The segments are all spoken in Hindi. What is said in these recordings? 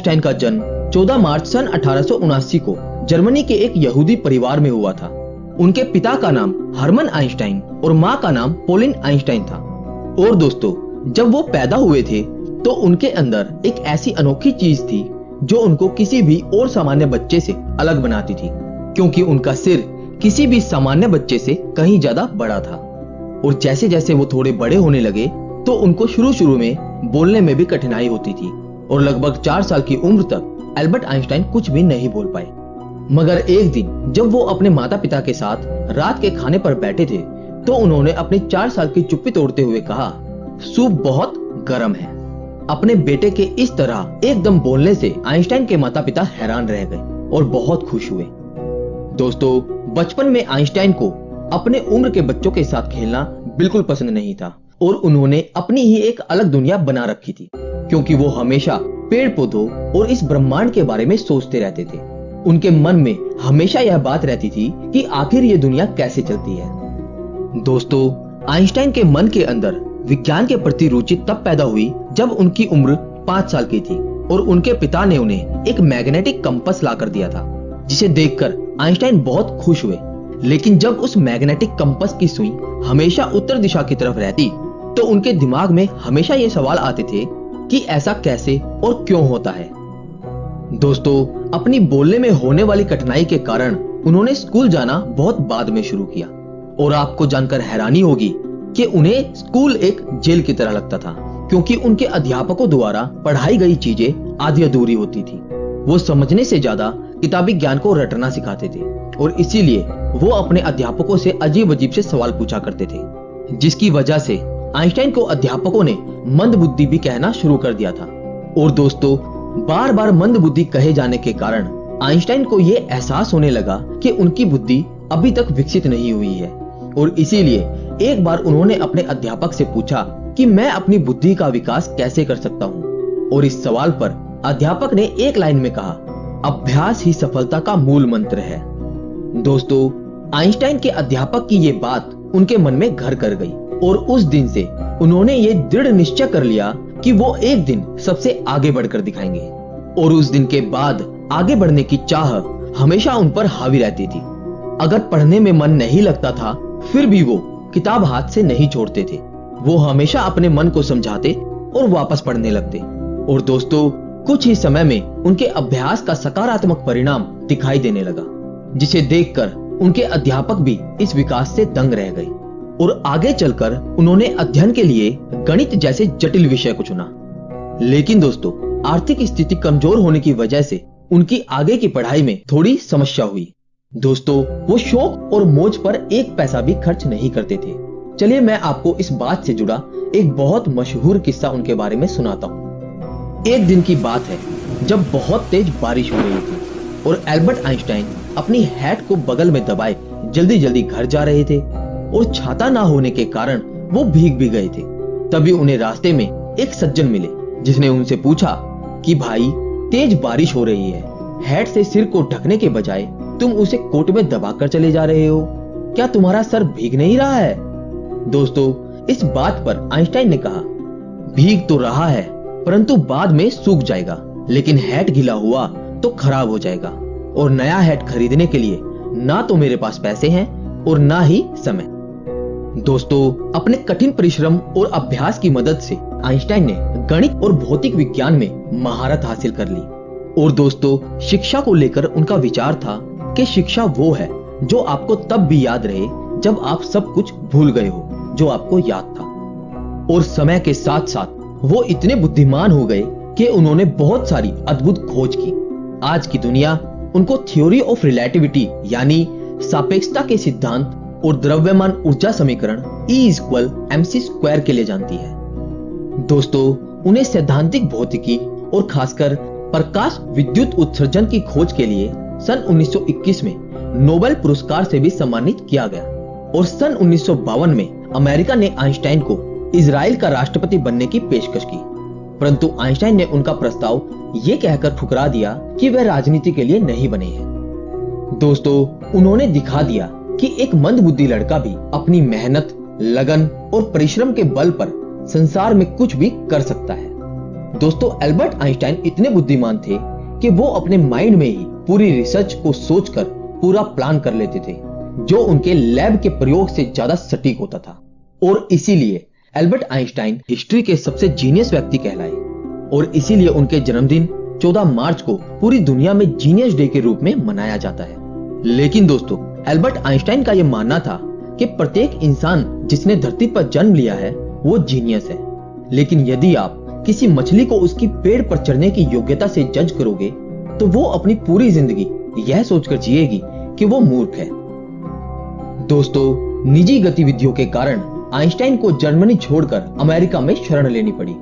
आइंस्टाइन का जन्म 14 मार्च सन 1879 को जर्मनी के एक यहूदी परिवार में हुआ था। उनके पिता का नाम हर्मन आइंस्टाइन और माँ का नाम पोलिन आइंस्टाइन था। और दोस्तों, जब वो पैदा हुए थे तो उनके अंदर एक ऐसी अनोखी चीज थी जो उनको किसी भी और सामान्य बच्चे से अलग बनाती थी, क्योंकि उनका सिर किसी भी सामान्य बच्चे से कहीं ज्यादा बड़ा था। और जैसे जैसे वो थोड़े बड़े होने लगे तो उनको शुरू में बोलने में भी कठिनाई होती थी और लगभग 4 साल की उम्र तक एल्बर्ट आइंस्टाइन कुछ भी नहीं बोल पाए। मगर एक दिन जब वो अपने माता पिता के साथ रात के खाने पर बैठे थे तो उन्होंने अपनी 4 साल की चुप्पी तोड़ते हुए कहा, सूप बहुत गर्म है। अपने बेटे के इस तरह एकदम बोलने से आइंस्टाइन के माता पिता हैरान रह गए और बहुत खुश हुए। दोस्तों, बचपन में आइंस्टाइन को अपने उम्र के बच्चों के साथ खेलना बिल्कुल पसंद नहीं था और उन्होंने अपनी ही एक अलग दुनिया बना रखी थी, क्योंकि वो हमेशा पेड़ पौधों और इस ब्रह्मांड के बारे में सोचते रहते थे। उनके मन में हमेशा यह बात रहती थी कि आखिर ये दुनिया कैसे चलती है। दोस्तों, आइंस्टाइन के मन के अंदर विज्ञान के प्रति रुचि तब पैदा हुई जब उनकी उम्र 5 साल की थी और उनके पिता ने उन्हें एक मैग्नेटिक कंपास लाकर दिया था, जिसे देखकर आइंस्टाइन बहुत खुश हुए। लेकिन जब उस मैग्नेटिक कंपास की सुई हमेशा उत्तर दिशा की तरफ रहती तो उनके दिमाग में हमेशा ये सवाल आते थे कि ऐसा कैसे और क्यों होता है। दोस्तों, अपनी बोलने में होने वाली कठिनाई के कारण उन्होंने स्कूल जाना बहुत बाद में शुरू किया। और आपको जानकर हैरानी होगी कि उन्हें स्कूल एक जेल की तरह लगता था, क्योंकि उनके अध्यापकों द्वारा पढ़ाई गई चीजें आधी अधूरी होती थी। वो समझने से ज्यादा किताबी ज्ञान को रटना सिखाते थे और इसीलिए वो अपने अध्यापकों से अजीब अजीब से सवाल पूछा करते थे, जिसकी वजह से आइंस्टाइन को अध्यापकों ने मंदबुद्धि भी कहना शुरू कर दिया था। और दोस्तों, बार बार मंदबुद्धि कहे जाने के कारण आइंस्टाइन को ये एहसास होने लगा कि उनकी बुद्धि अभी तक विकसित नहीं हुई है। और इसीलिए एक बार उन्होंने अपने अध्यापक से पूछा कि मैं अपनी बुद्धि का विकास कैसे कर सकता हूँ। और इस सवाल पर अध्यापक ने एक लाइन में कहा, अभ्यास ही सफलता का मूल मंत्र है। दोस्तों, आइंस्टाइन के अध्यापक की ये बात उनके मन में घर कर गई और उस दिन से उन्होंने ये दृढ़ निश्चय कर लिया कि वो एक दिन सबसे आगे बढ़कर दिखाएंगे। और उस दिन के बाद आगे बढ़ने की चाह हमेशा उन पर हावी रहती थी। अगर पढ़ने में मन नहीं लगता था फिर भी वो किताब हाथ से नहीं छोड़ते थे। वो हमेशा अपने मन को समझाते और वापस पढ़ने लगते। और दोस्तों, कुछ ही समय में उनके अभ्यास का सकारात्मक परिणाम दिखाई देने लगा, जिसे देखकर उनके अध्यापक भी इस विकास से दंग रह गए। और आगे चलकर उन्होंने अध्ययन के लिए गणित जैसे जटिल विषय को चुना। लेकिन दोस्तों, आर्थिक स्थिति कमजोर होने की वजह से उनकी आगे की पढ़ाई में थोड़ी समस्या हुई। दोस्तों, वो शौक और मौज पर एक पैसा भी खर्च नहीं करते थे। चलिए मैं आपको इस बात से जुड़ा एक बहुत मशहूर किस्सा उनके बारे में सुनाता हूँ। एक दिन की बात है जब बहुत तेज बारिश हो रही थी और एल्बर्ट आइंस्टाइन अपनी हैट को बगल में दबाए जल्दी जल्दी घर जा रहे थे और छाता ना होने के कारण वो भीग भी गए थे। तभी उन्हें रास्ते में एक सज्जन मिले, जिसने उनसे पूछा कि भाई, तेज बारिश हो रही है, हैट से सिर को ढकने के बजाय तुम उसे कोट में दबाकर चले जा रहे हो, क्या तुम्हारा सर भीग नहीं रहा है? दोस्तों, इस बात पर आइंस्टाइन ने कहा, भीग तो रहा है परंतु बाद में सूख जाएगा, लेकिन हैट गीला हुआ तो खराब हो जाएगा और नया हैट खरीदने के लिए ना तो मेरे पास पैसे हैं और ना ही समय। दोस्तों, अपने कठिन परिश्रम और अभ्यास की मदद से आइंस्टाइन ने गणित और भौतिक विज्ञान में महारत हासिल कर ली। और दोस्तों, शिक्षा को लेकर उनका विचार था कि शिक्षा वो है जो आपको तब भी याद रहे जब आप सब कुछ भूल गए हो जो आपको याद था। और समय के साथ साथ वो इतने बुद्धिमान हो गए कि उन्होंने बहुत सारी अद्भुत खोज की। आज की दुनिया उनको थ्योरी ऑफ रिलेटिविटी यानी सापेक्षता के सिद्धांत और द्रव्यमान ऊर्जा समीकरण E=mc² के लिए जानती है। दोस्तों, उन्हें सैद्धांतिक भौतिकी और खासकर प्रकाश विद्युत उत्सर्जन की खोज के लिए सन 1921 में नोबेल पुरस्कार से भी सम्मानित किया गया। और सन 1952 में अमेरिका ने आइंस्टाइन को इजराइल का राष्ट्रपति बनने की पेशकश की, परंतु आइंस्टाइन ने उनका प्रस्ताव ये कहकर ठुकरा दिया कि वह राजनीति के लिए नहीं बने हैं। दोस्तों, उन्होंने दिखा दिया कि एक मंदबुद्धि लड़का भी अपनी मेहनत, लगन और परिश्रम के बल पर संसार में कुछ भी कर सकता है। दोस्तों, एल्बर्ट आइंस्टाइन इतने बुद्धिमान थे कि वो अपने माइंड में ही पूरी रिसर्च को सोचकर पूरा प्लान कर लेते थे, जो उनके लैब के प्रयोग से ज्यादा सटीक होता था। और इसीलिए एल्बर्ट आइंस्टाइन हिस्ट्री के सबसे जीनियस व्यक्ति कहलाए और इसीलिए उनके जन्मदिन 14 मार्च को पूरी दुनिया में जीनियस डे के रूप में मनाया जाता है। लेकिन दोस्तों, एल्बर्ट आइंस्टाइन का यह मानना था कि प्रत्येक इंसान जिसने धरती पर जन्म लिया है वो जीनियस है। लेकिन यदि आप किसी मछली को उसकी पेड़ पर चढ़ने की योग्यता से जज करोगे तो वो अपनी पूरी जिंदगी यह सोचकर जिएगी कि वो मूर्ख है। दोस्तों, निजी गतिविधियों के कारण आइंस्टाइन को जर्मनी छोड़कर अमेरिका में शरण लेनी पड़ी।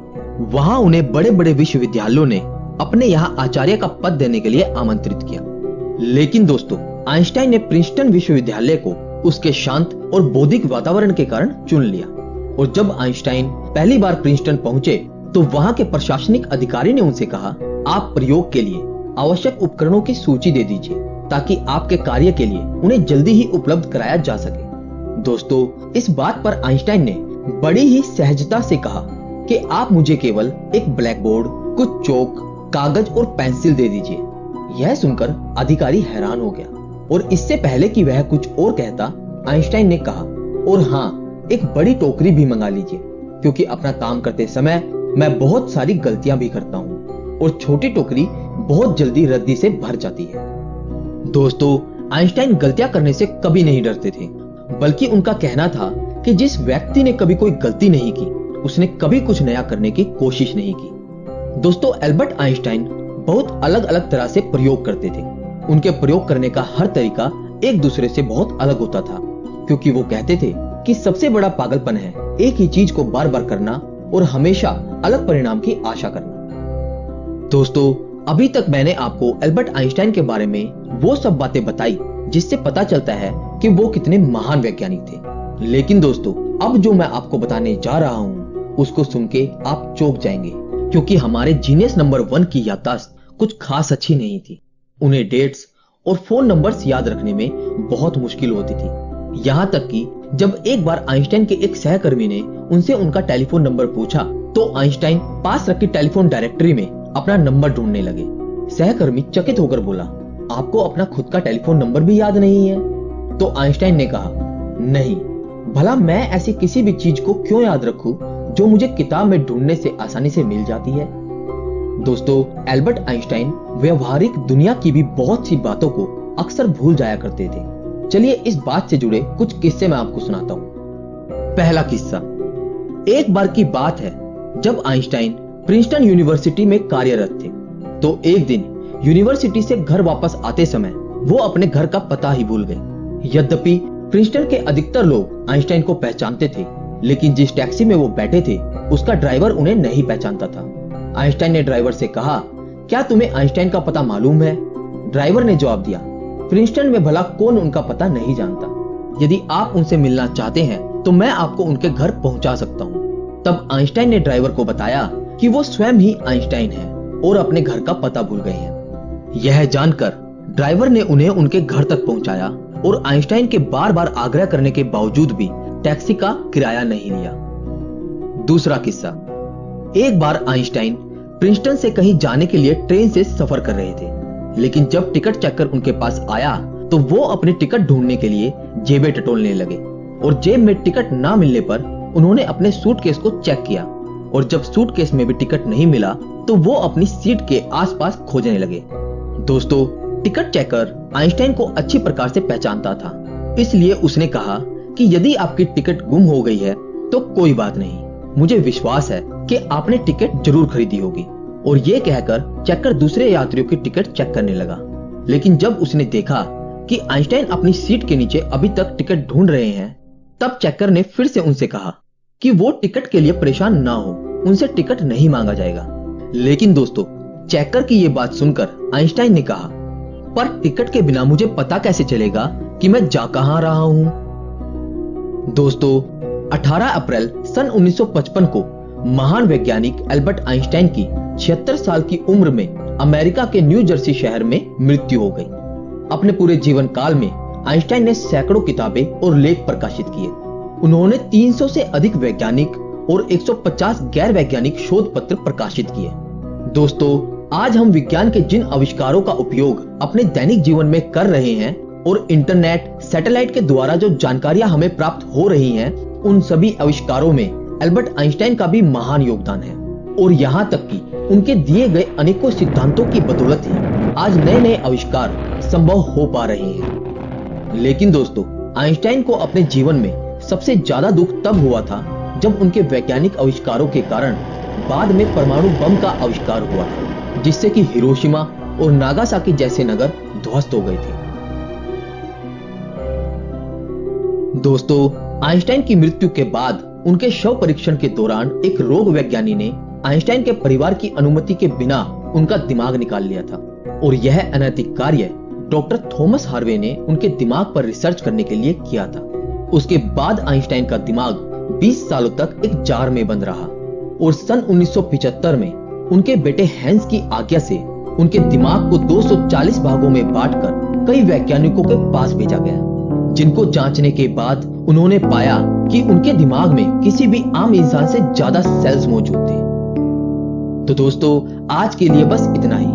वहां उन्हें बड़े बड़े विश्वविद्यालयों ने अपने यहाँ आचार्य का पद देने के लिए आमंत्रित किया। लेकिन दोस्तों, आइंस्टाइन ने प्रिंसटन विश्वविद्यालय को उसके शांत और बौद्धिक वातावरण के कारण चुन लिया। और जब आइंस्टाइन पहली बार प्रिंसटन पहुंचे तो वहां के प्रशासनिक अधिकारी ने उनसे कहा, आप प्रयोग के लिए आवश्यक उपकरणों की सूची दे दीजिए ताकि आपके कार्य के लिए उन्हें जल्दी ही उपलब्ध कराया जा सके। दोस्तों, इस बात पर आइंस्टाइन ने बड़ी ही सहजता से कहा कि आप मुझे केवल एक ब्लैक बोर्ड, कुछ चौक, कागज और पेंसिल दे दीजिए। यह सुनकर अधिकारी हैरान हो गया और इससे पहले कि वह कुछ और कहता, आइंस्टाइन ने कहा, और हाँ, एक बड़ी टोकरी भी मंगा लीजिए क्योंकि अपना काम करते समय मैं बहुत सारी गलतियां भी करता हूं और छोटी टोकरी बहुत जल्दी रद्दी से भर जाती है। दोस्तों, आइंस्टाइन गलतियां करने से कभी नहीं डरते थे, बल्कि उनका कहना था कि जिस व्यक्ति ने कभी कोई गलती नहीं की उसने कभी कुछ नया करने की कोशिश नहीं की। दोस्तों, एल्बर्ट आइंस्टाइन बहुत अलग अलग तरह से प्रयोग करते थे। उनके प्रयोग करने का हर तरीका एक दूसरे से बहुत अलग होता था क्योंकि वो कहते थे कि सबसे बड़ा पागलपन है एक ही चीज को बार बार करना और हमेशा अलग परिणाम की आशा करना। दोस्तों, अभी तक मैंने आपको एल्बर्ट आइंस्टाइन के बारे में वो सब बातें बताई जिससे पता चलता है कि वो कितने महान वैज्ञानिक थे। लेकिन दोस्तों, अब जो मैं आपको बताने जा रहा हूँ उसको सुन के आप चौंक जाएंगे क्योंकि हमारे जीनियस नंबर 1 की याददाश्त कुछ खास अच्छी नहीं थी। उन्हें डेट्स और फोन नंबर्स याद रखने में बहुत मुश्किल होती थी। यहाँ तक कि जब एक बार आइंस्टाइन के एक सहकर्मी ने उनसे उनका टेलीफोन नंबर पूछा तो आइंस्टाइन पास रखी टेलीफोन डायरेक्टरी में अपना नंबर ढूंढने लगे। सहकर्मी चकित होकर बोला, आपको अपना खुद का टेलीफोन नंबर भी याद नहीं है? तो आइंस्टाइन ने कहा, नहीं, भला मैं ऐसी किसी भी चीज को क्यों याद रखूं जो मुझे किताब में ढूंढने से आसानी से मिल जाती है। दोस्तों, एल्बर्ट आइंस्टाइन व्यवहारिक दुनिया की भी बहुत सी बातों को अक्सर भूल जाया करते थे। चलिए इस बात से जुड़े कुछ किस्से मैं आपको सुनाता हूँ। पहला किस्सा, एक बार की बात है जब आइंस्टाइन प्रिंसटन यूनिवर्सिटी में कार्यरत थे तो एक दिन यूनिवर्सिटी से घर वापस आते समय वो अपने घर का पता ही भूल गए। यद्यपि प्रिंसटन के अधिकतर लोग आइंस्टाइन को पहचानते थे, लेकिन जिस टैक्सी में वो बैठे थे उसका ड्राइवर उन्हें नहीं पहचानता था। आइंस्टाइन ने ड्राइवर से कहा, क्या तुम्हें आइंस्टाइन का पता मालूम है? ड्राइवर ने जवाब दिया, प्रिंसटन में भला कौन उनका पता नहीं जानता। यदि आप उनसे मिलना चाहते हैं तो मैं आपको उनके घर पहुंचा सकता हूं। तब आइंस्टाइन ने ड्राइवर को बताया कि वो स्वयं ही आइंस्टाइन है और अपने घर का पता भूल गए हैं। यह जानकर ड्राइवर ने उन्हें उनके घर तक पहुंचाया और आइंस्टाइन के बार बार आग्रह करने के बावजूद भी टैक्सी का किराया नहीं लिया। दूसरा किस्सा, एक बार आइंस्टाइन प्रिंसटन से कहीं जाने के लिए ट्रेन से सफर कर रहे थे, लेकिन जब टिकट चेकर उनके पास आया तो वो अपनी टिकट ढूंढने के लिए जेबें टटोलने लगे और जेब में टिकट ना मिलने पर उन्होंने अपने सूटकेस को चेक किया और जब सूटकेस में भी टिकट नहीं मिला तो वो अपनी सीट के आसपास खोजने लगे। दोस्तों, टिकट चेकर आइंस्टाइन को अच्छी प्रकार से पहचानता था, इसलिए उसने कहा कि यदि आपकी टिकट गुम हो गई है तो कोई बात नहीं, मुझे विश्वास है कि आपने टिकट जरूर खरीदी होगी। और ये कहकर चेकर दूसरे यात्रियों की टिकट चेक करने लगा। लेकिन जब उसने देखा कि आइंस्टाइन अपनी सीट के नीचे अभी तक टिकट ढूंढ रहे हैं, तब चेकर ने फिर से उनसे कहा कि वो टिकट के लिए परेशान ना हो, उनसे टिकट नहीं मांगा जाएगा। लेकिन दोस्तों, चेकर की ये बात सुनकर आइंस्टाइन ने कहा, पर टिकट के बिना मुझे पता कैसे चलेगा कि मैं जा कहां रहा हूं। दोस्तों, 18 अप्रैल सन 1955 को महान वैज्ञानिक एल्बर्ट आइंस्टाइन की 76 साल की उम्र में अमेरिका के न्यू जर्सी शहर में मृत्यु हो गई। अपने पूरे जीवन काल में आइंस्टाइन ने सैकड़ों किताबें और लेख प्रकाशित किए। उन्होंने 300 से अधिक वैज्ञानिक और 150 गैर वैज्ञानिक शोध पत्र प्रकाशित किए। दोस्तों, आज हम विज्ञान के जिन आविष्कारों का उपयोग अपने दैनिक जीवन में कर रहे हैं और इंटरनेट, सैटेलाइट के द्वारा जो जानकारियां हमें प्राप्त हो रही हैं, उन सभी आविष्कारों में एल्बर्ट आइंस्टाइन का भी महान योगदान है। और यहाँ तक कि उनके दिए गए अनेकों सिद्धांतों की बदौलत ही आज नए नए आविष्कार संभव हो पा रहे हैं। लेकिन दोस्तों, आइंस्टाइन को अपने जीवन में सबसे ज्यादा दुख तब हुआ था जब उनके वैज्ञानिक आविष्कारों के कारण बाद में परमाणु बम का आविष्कार हुआ था, जिससे कि हिरोशिमा और नागासाकी जैसे नगर ध्वस्त हो गए थे। दोस्तों, आइंस्टाइन की मृत्यु के बाद उनके शव परीक्षण के दौरान एक रोग वैज्ञानी ने आइंस्टाइन के परिवार की अनुमति के बिना उनका दिमाग निकाल लिया था और यह अनैतिक कार्य डॉक्टर थॉमस हार्वे ने उनके दिमाग पर रिसर्च करने के लिए किया था। उसके बाद आइंस्टाइन का दिमाग 20 सालों तक एक जार में बंद रहा और सन 1975 में उनके बेटे हैंस की आज्ञा से उनके दिमाग को 240 भागों में बांटकर कई वैज्ञानिकों के पास भेजा गया, जिनको जांचने के बाद उन्होंने पाया कि उनके दिमाग में किसी भी आम इंसान से ज्यादा सेल्स मौजूद थे। तो दोस्तों, आज के लिए बस इतना ही।